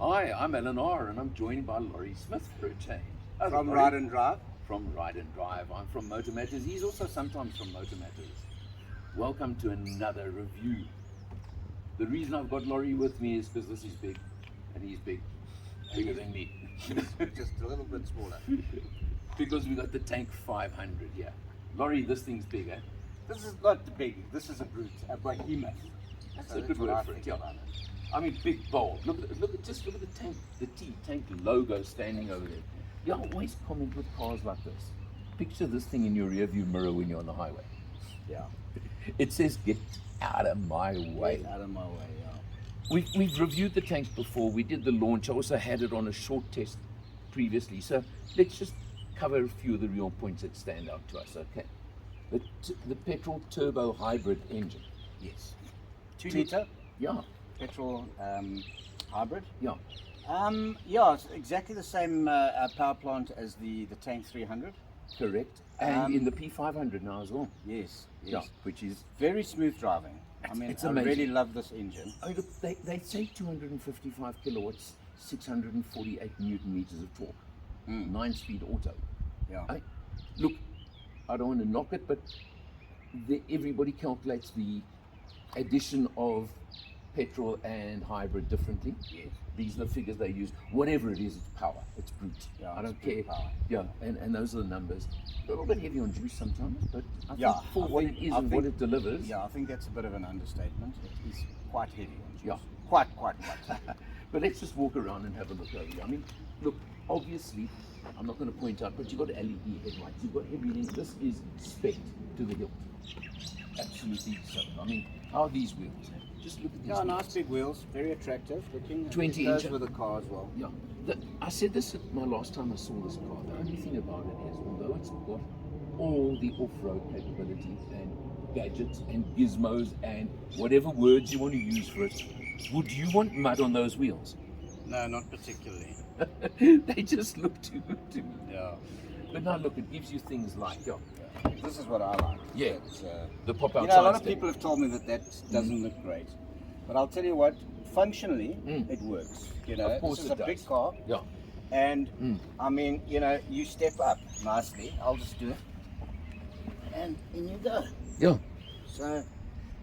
Hi, I'm Alan R, and I'm joined by Laurie Smith for a change. From Laurie. Ride and Drive? From Ride and Drive. I'm from MotorMatters. He's also sometimes from MotorMatters. Welcome to another review. The reason I've got Laurie with me is because this is big, and he's bigger than me. Just a little bit smaller. Because we got the Tank 500 here. Laurie, this thing's big, eh? This is not big, this is a brute, a behemoth. That's So a good what word I for it, think yeah. about it. I mean, big, bold. Look at the tank, the Tank logo standing over there. You always comment with cars like this. Picture this thing in your rear view mirror when you're on the highway. Yeah. It says, "Get out of my way." Get out of my way, yeah. We've reviewed the Tank before. We did the launch. I also had it on a short test previously. So let's just cover a few of the real points that stand out to us. Okay. The petrol turbo hybrid engine. Yes. 2 litre Yeah. petrol hybrid. Yeah. Yeah, it's exactly the same power plant as the Tank 300. Correct. And in the P500 now as well. Yes. Yeah. Which is Very smooth driving. I mean, it's I amazing. really love this engine. Oh, look, they say 255 kilowatts, 648 newton meters of torque, 9-speed auto. Yeah. Look, I don't want to knock it, but everybody calculates the addition of petrol and hybrid differently. Yes. These are the figures they use. Whatever it is, it's power. It's brute. Yeah, I don't it's brute care. power. Yeah, and those are the numbers. A little bit heavy on juice sometimes, but I Yeah, think for I what think- it is I and what think- it delivers. Yeah, I think that's a bit of an understatement. It is quite heavy on juice. Yeah. Quite. But let's just walk around and have a look over here. I mean, look, obviously, I'm not going to point out, but you've got LED headlights, you've got everything. This is spec to the hilt. Absolutely so. I mean, how are these wheels? Just look at these Yeah, wheels. nice big wheels, very attractive looking. 20 It goes inch. with the car as well. Yeah. I said this at my last time I saw this car. The only thing about it is, although it's got all the off-road capabilities and gadgets and gizmos and whatever words you want to use for it, would you want mud on those wheels? No, not particularly. They just look too good to me. Yeah. But now look, it gives you things like, This is what I like. Yeah. It's, the pop-out you know, a lot side of people have told me that doesn't look great, but I'll tell you what, functionally, it works. You know, Of course this is it a does. big car, Yeah. and I mean, you know, you step up nicely. I'll just do it, and in you go. Yeah. So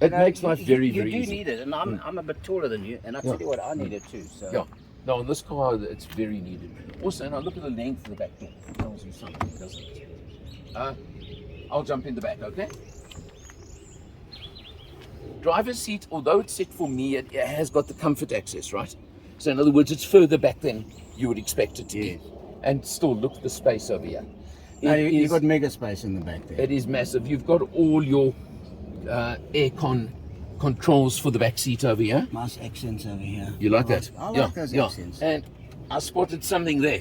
It makes life very, you very do easy. need it, and I'm a bit taller than you, and I tell you what, I need it too. So Yeah. No, on this car, it's very needed. Also, now look at the length of the back door. It tells you something, doesn't it? I'll jump in the back, okay? Driver's seat, although it's set for me, it has got the comfort access, right? So in other words, it's further back than you would expect it to be. And still, look at the space over here. no, It you've is- got mega space in the back there. It is massive. You've got all your aircon controls for the back seat over here. Nice accents over here. You like that? I like those accents. And I spotted something there.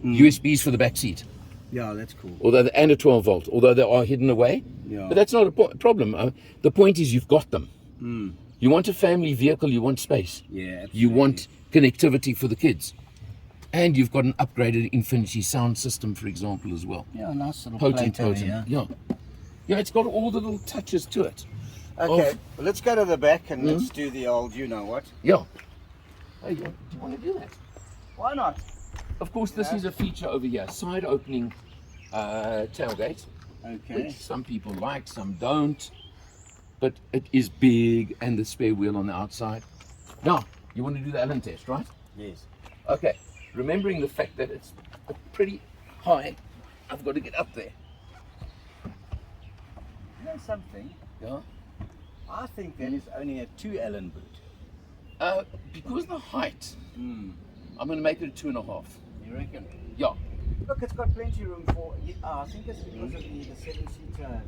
USBs for the back seat, Yeah, that's cool. and a 12 volt, although they are hidden away. Yeah. But that's not a problem. The point is you've got them. You want a family vehicle, you want space. Yeah, absolutely. You want connectivity for the kids. And you've got an upgraded Infinity sound system, for example, as well. Yeah, nice little Potent. plate over here. Yeah. Yeah, it's got all the little touches to it. Okay, well, let's go to the back and let's do the old, you know what? Yeah. Hey, do you want to do that? Why not? Of course, this is a feature over here, side opening tailgate, Okay. which some people like, some don't, but it is big, and the spare wheel on the outside. Now, you want to do the Allen test, right? Yes. Okay, remembering the fact that it's pretty high, I've got to get up there. You know something? Yeah. I think that is only a 2 Allen boot. Because of the height, I'm going to make it a 2.5. You reckon? Yeah. Look, it's got plenty of room for. I think it's because of the 7-seater.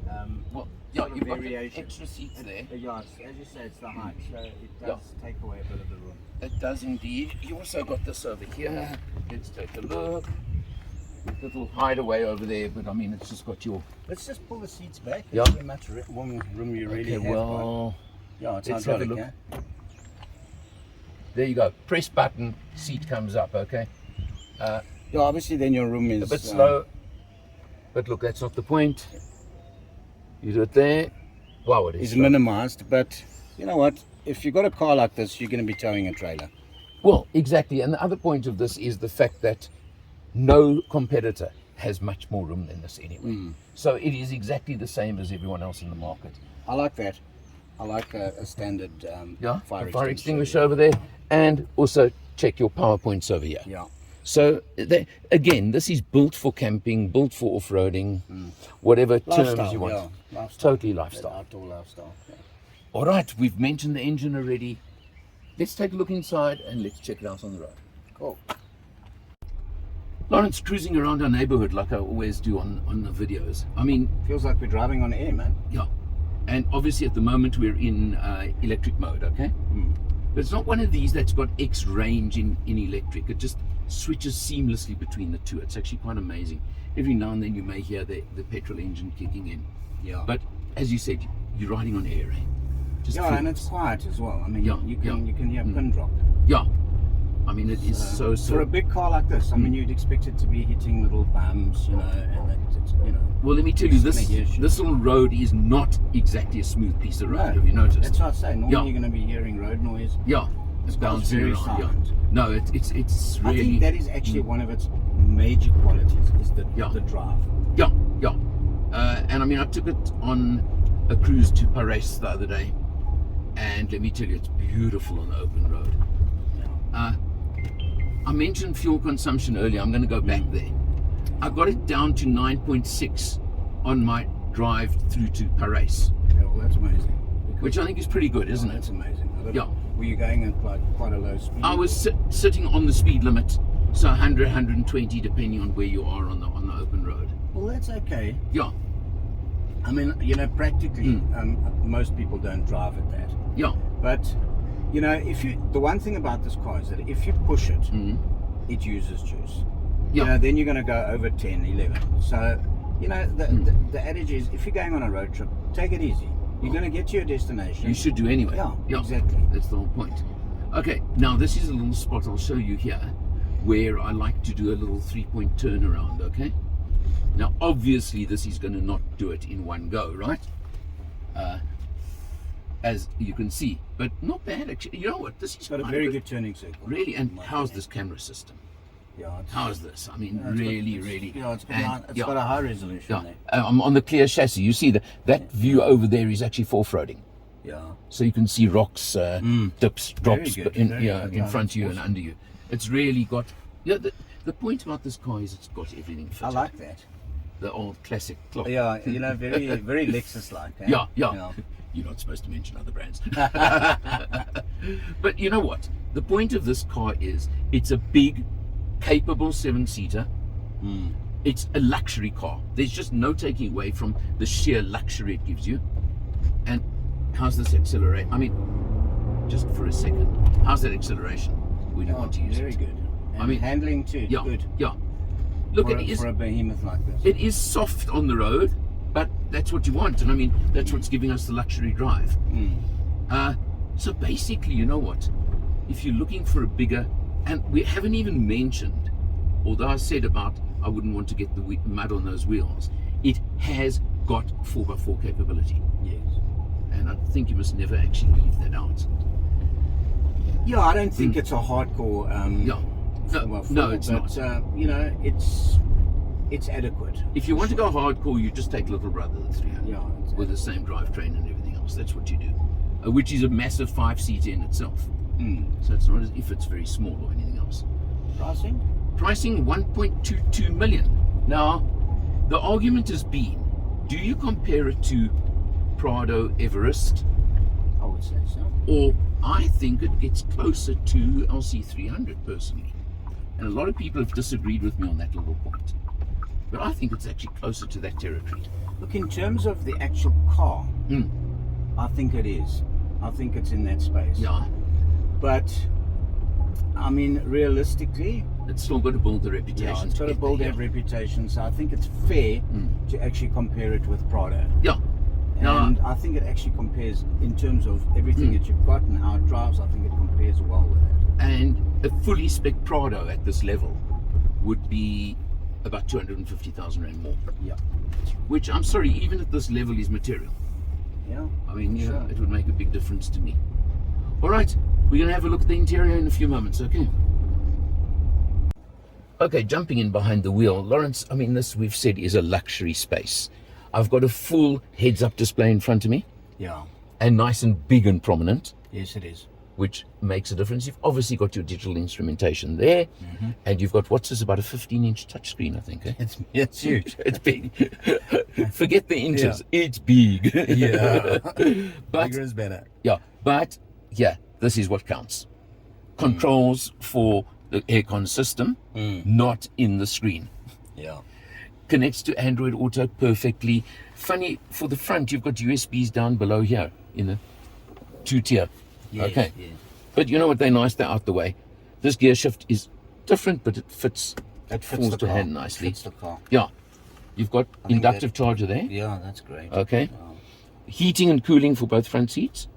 Well, yeah, sort of you've got the variation. extra seats there. Yeah, as you say, it's the height, so it does take away a bit of the room. It does indeed. You also got this over here. Let's take a look. Little hideaway over there, but I mean, it's just got your. Let's just pull the seats back. Yeah. How much room you really Okay, have. well, Yeah, it's let's have a hydraulic, look. yeah? There you go. Press button, seat comes up. Okay. Yeah, obviously then your room is A bit slow, but look, that's not the point. You do it there. Wow, it is is slow. minimized, but you know what? If you've got a car like this, you're going to be towing a trailer. Well, exactly. And the other point of this is the fact that no competitor has much more room than this anyway. So it is exactly the same as everyone else in the market. I like that. I like a standard fire extinguisher over there, and also check your power points over here. Yeah. So again, this is built for camping, built for off-roading, whatever terms you want. Yeah. Lifestyle. Totally lifestyle. Outdoor lifestyle. Yeah. All right, we've mentioned the engine already. Let's take a look inside and let's check it out on the road. Cool. Lawrence, cruising around our neighborhood like I always do on the videos. I mean, feels like we're driving on air, man. yeah. And obviously at the moment we're in electric mode, okay? But it's not one of these that's got X range in electric. It just switches seamlessly between the two. It's actually quite amazing. Every now and then you may hear the petrol engine kicking in. Yeah. But as you said, you're riding on air, eh? Just and it's quiet as well. I mean, you can hear pin drop. Yeah. I mean, it is so. For a big car like this, I mean, you'd expect it to be hitting little bumps, you know, and it's, you know. Well, let me tell you, this little road is not exactly a smooth piece of road. No, have you noticed? That's what I say. Normally you're going to be hearing road noise. Yeah, it's bouncing very around. silent. Yeah. No, it's really. I think that is actually one of its major qualities is the drive. Yeah. And I mean, I took it on a cruise to Paris the other day, and let me tell you, it's beautiful on the open road. I mentioned fuel consumption earlier. I'm going to go back there. I got it down to 9.6 on my drive through to Paris. Yeah, well, that's amazing. Which I think is pretty good, isn't it? That's amazing. Yeah. Were you going at like quite a low speed? I was sitting on the speed limit, so 100, 120, depending on where you are on the open road. Well, that's okay. Yeah. I mean, you know, practically, most people don't drive at that. Yeah. But, you know, the one thing about this car is that if you push it, it uses juice. Yeah. You know, then you're going to go over 10, 11. So, you know, the adage is, if you're going on a road trip, take it easy. You're going to get to your destination. You should do anyway. Yeah, exactly. That's the whole point. Okay, now this is a little spot I'll show you here where I like to do a little 3-point turnaround, okay? Now, obviously, this is going to not do it in one go, right? As you can see, but not bad actually. You know what? This is got a very good turning circle. Really, and how's this camera system? Yeah. How's this? I mean, really. Yeah, it's got a high resolution. Yeah. There. I'm on the clear chassis. You see that view over there is actually for off-roading. Yeah. So you can see rocks, dips, drops in front of you and under you. It's really got. Yeah. The point about this car is it's got everything fitted. I like that. The old classic clock. Yeah, you know, very Lexus-like. Eh? Yeah. You're not supposed to mention other brands. But you know what? The point of this car is it's a big, capable 7-seater. It's a luxury car. There's just no taking away from the sheer luxury it gives you. And how's this accelerate? I mean, just for a second, how's that acceleration when you want to use it? Very good. And I mean, handling too. Yeah, good. Yeah. Look, for a behemoth like this. It is soft on the road, but that's what you want, and I mean that's what's giving us the luxury drive. So basically, you know what? If you're looking for a bigger, and we haven't even mentioned, although I said about I wouldn't want to get the mud on those wheels, it has got 4x4 capability. Yes. And I think you must never actually leave that out. Yeah, I don't think it's a hardcore. No, it's not. You know, it's adequate. If you want to go hardcore, you just take Little Brother, the 300, Yeah, with the same drivetrain and everything else. That's what you do, which is a massive 5-seater in itself. So it's not as if it's very small or anything else. Pricing 1.22 million. Now, the argument has been, do you compare it to Prado Everest? I would say so. Or I think it gets closer to LC300 personally. And a lot of people have disagreed with me on that little point. But I think it's actually closer to that territory. Look, in terms of the actual car, I think it is. I think it's in that space. Yeah. But, I mean, realistically, it's still got to build the reputation. Yeah, it's got to build that reputation. So I think it's fair to actually compare it with Prado. Yeah. And I think it actually compares in terms of everything that you've got and how it drives. I think it compares well with it. And a fully spec Prado at this level would be about 250,000 rand more. Yeah. Which, I'm sorry, even at this level is material. Yeah. I mean, you know, it would make a big difference to me. All right, We're going to have a look at the interior in a few moments, okay? Okay, jumping in behind the wheel. Lawrence, I mean, this we've said is a luxury space. I've got a full heads-up display in front of me. Yeah. And nice and big and prominent. Yes, it is. Which makes a difference. You've obviously got your digital instrumentation there. And you've got, what's this, about a 15-inch touchscreen, I think, eh? It's huge. It's big. Forget the inches. Yeah. It's big. Yeah. But, bigger is better. Yeah, but, yeah, this is what counts. Controls for the aircon system, not in the screen. Yeah. Connects to Android Auto perfectly. Funny, for the front, you've got USBs down below here in the 2-tier. Yes, okay. Yes. But you know what? They're nice. They're out the way. This gear shift is different, but it fits. It falls the to car. hand nicely. Fits the car. Yeah. You've got inductive charger there. Yeah, that's great. Okay. Heating and cooling for both front seats.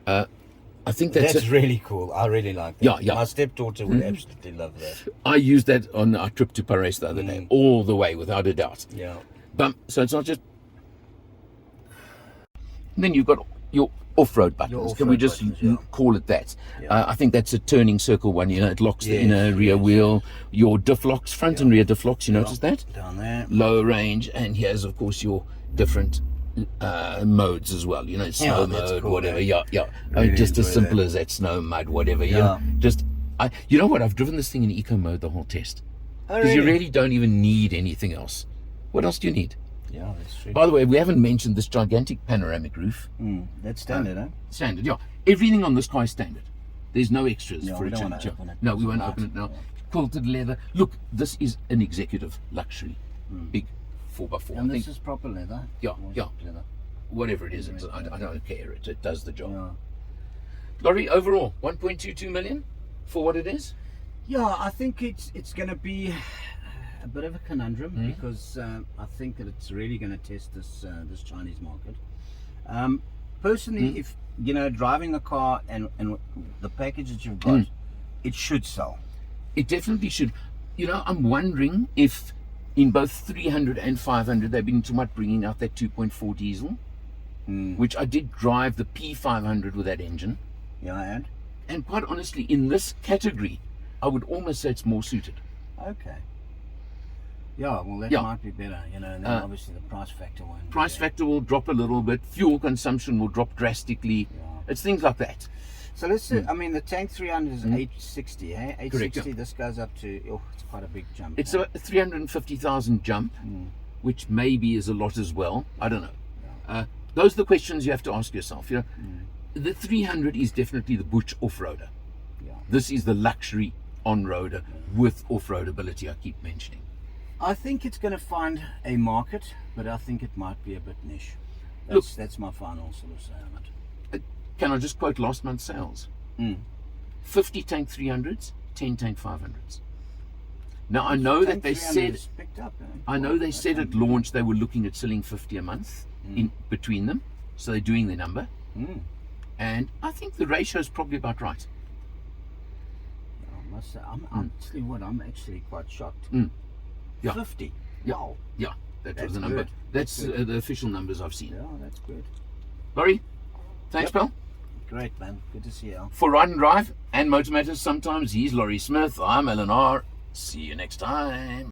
I think that's really cool. I really like that. Yeah, yeah. My stepdaughter would absolutely love that. I used that on our trip to Paris the other day, all the way, without a doubt. Yeah. So it's not just. And then you've got your off-road buttons. Can we just call it that? Yeah. I think that's a turning circle one. You know, it locks the inner rear wheel. Your diff locks, front and rear diff locks. You notice that? Down there. Low range, and here's of course your different modes as well. You know, snow mode, cool, whatever. Yeah. Really just as simple as that, snow mud, whatever. Yeah. You know what? I've driven this thing in eco mode the whole test. Because you really don't even need anything else. What else do you need? Yeah, that's true. By the way, we haven't mentioned this gigantic panoramic roof. That's standard, eh? Standard, yeah. Everything on this car is standard. There's no extras for a change. No, we won't open it now. Quilted leather. Look, this is an executive luxury. Big 4x4. And this is proper leather? Yeah. Leather? Whatever it is, I don't care. It does the job. Yeah. Laurie, overall, 1.22 million for what it is? Yeah, I think it's going to be a bit of a conundrum because I think that it's really going to test this Chinese market. Personally, if you know, driving the car and the package that you've got, it should sell. It definitely should. You know, I'm wondering if in both 300 and 500 they've been too much bringing out that 2.4 diesel, which I did drive the P500 with that engine. Yeah, and quite honestly, in this category, I would almost say it's more suited. Okay. Yeah, well, that might be better, you know, and then obviously the price factor won't. Price factor will drop a little bit, fuel consumption will drop drastically. Yeah. It's things like that. So let's say, I mean, the Tank 300 is 860, eh? 860, correct, this goes up to, it's quite a big jump. It's a 350,000 jump, which maybe is a lot as well. I don't know. Yeah. Those are the questions you have to ask yourself. You know, the 300 is definitely the butch off-roader. Yeah. This is the luxury on-roader with off-road ability I keep mentioning. I think it's going to find a market, but I think it might be a bit niche. That's my final sort of say on it. Can I just quote last month's sales? 50 Tank 300s, 10 Tank 500s. Now I know that they said, I know they said at launch they were looking at selling 50 a month in between them, so they're doing their number, and I think the ratio is probably about right. I'm actually quite shocked. Yeah. 50. Wow. Yeah, that was the number. Good. That's the official numbers I've seen. Yeah, that's good. Laurie, thanks, pal. Great, man. Good to see you. For Ride and Drive and MotorMatters sometimes, he's Laurie Smith. I'm Alan R. See you next time.